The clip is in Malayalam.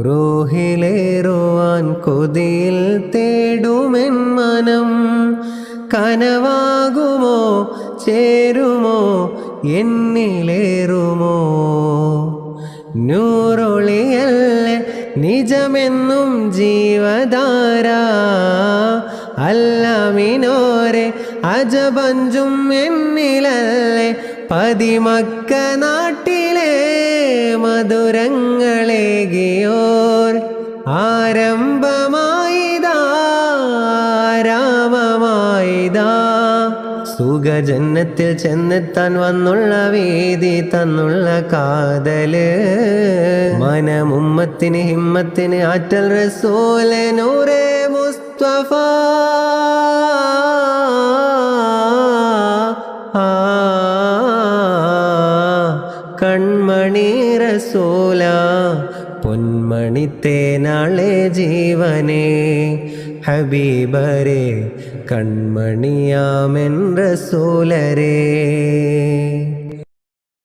റൂഹിലേറുവാൻ കൊതിയിൽ തേടുമെൻ മനം കനവാകുമോ ചേരുമോ എന്നിലേറുമോ നൂറൊളിയല്ലേ നിജമെന്നും ജീവധാര അല്ലമിനോരെ അജബഞ്ചും എന്നിലല്ലേ പതിമക്ക നാട്ടിലെ മധുരങ്ങളേകിയോർ ആരംഭമായിതാ രാമമായിതാ സുഖജന്നത്തിൽ ചെന്നെത്താൻ വന്നുള്ള വേദി തന്നുള്ള കാതല് മനമുമ്മത്തിന് ഹിമ്മത്തിന് ആറ്റൽ റസൂലെ നൂറേ മുസ്തഫ കൺമണി റസൂല പൊന്മണി തേനാളെ ജീവനെ ഹബീബരെ കൺമണിയാമെൻ റസൂലരേ.